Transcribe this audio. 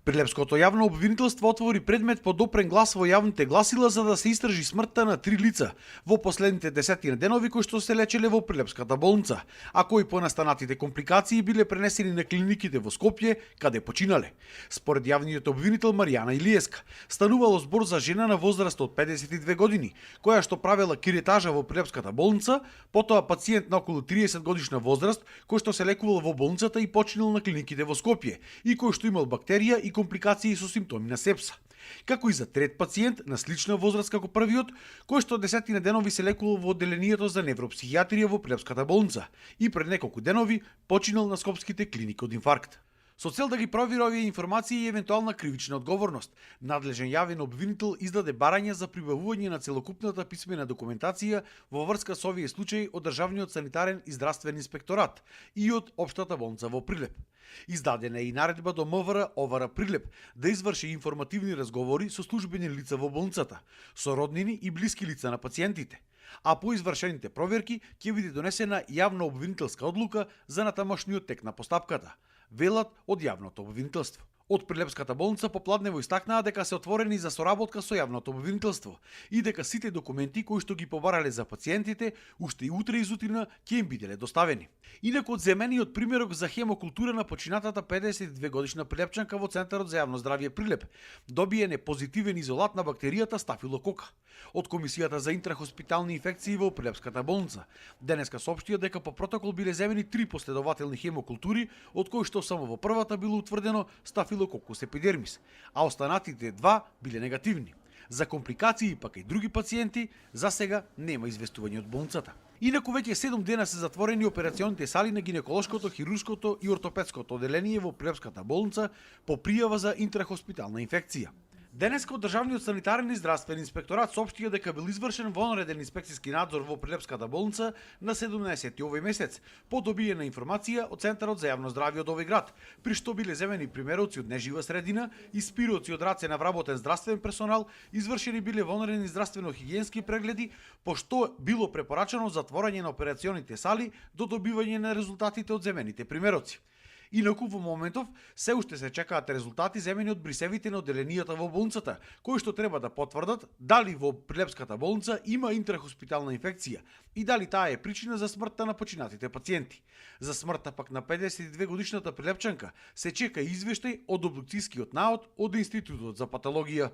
Прилепското јавно обвинителство отвори предмет по допрен глас во јавните гласила за да се истражи смртта на 3 лица во последните 10 денови кои што се лечеле во Прилепската болница, а кои по настанатите компликации биле пренесени на клиниките во Скопје, каде починале. Според јавниот обвинител Маријана Илиеска, станувало збор за жена на возраст од 52 години, која што правела киретажа во Прилепската болница, потоа пациент на околу 30 годишна возраст кој што се лекувал во болницата и починал на клиниките во Скопје и кој што имал бактерија и компликации со симптоми на сепса. Како и за трет пациент на слична возраст како првиот, кој што 10 денови се лекувал во одделението за невропсихијатрија во Прилепската болница и пред неколку денови починал на скопските клиники од инфаркт. Со цел да ги провери овие информации и евентуална кривична одговорност, надлежен јавен обвинител издаде барање за прибавување на целокупната писмена документација во врска со овие случаи од Државниот санитарен и здравствен инспекторат и од Општата болница во Прилеп. Издадена е и наредба до МВР ОВР Прилеп да изврши информативни разговори со службени лица во болницата, со роднини и блиски лица на пациентите. А по извршените проверки ќе биде донесена јавна обвинителска одлука за натамошниот тек на постапката, велат од јавното обвинителство. Од Прилепската болница попладнево истакнаа дека се отворени за соработка со јавното обвинителство и дека сите документи кои што ги побарале за пациентите уште и утре изутрина ќе им биделе доставени. Инаку од земениот примерок за хемокултура на починатата 52 годишна прилепчанка во Центарот за јавно здравје Прилеп добиен е позитивен изолат на бактеријата стафилокока. Од Комисијата за интрахоспитални инфекции во Прилепската болница денеска соопштија дека по протокол биле земени 3 последователни хемокултури, од кои што само во првата било утврдено стафилококус епидермис, а останатите 2 биле негативни. За компликации пак и други пациенти за сега нема известување од болницата. Инаку веќе 7 дена се затворени операционите сали на гинеколошкото, хируршкото и ортопедското одделение во Прилепската болница по пријава за интрахоспитална инфекција. Денеска од Државниот санитарен и здравствен инспекторат соопштија дека бил извршен вонреден инспекцијски надзор во Прилепската болница на 17 овој месец, по добиена информација од Центарот за јавно здравје од овој град, при што биле земени примероци од нежива средина, испироци од раце на вработен здравствен персонал, извршени биле вонредни здравствено-хигиенски прегледи, по што било препорачано затворање на операционите сали до добивање на резултатите од земените примероци. Инаку во моментов се уште се чекаат резултати земени од брисевите на одделенијата во болницата, кои што треба да потврдат дали во Прилепската болница има интрахоспитална инфекција и дали таа е причина за смртта на починатите пациенти. За смртта пак на 52 годишната прилепчанка се чека извештај од обдукцијскиот наод од Институтот за патологија.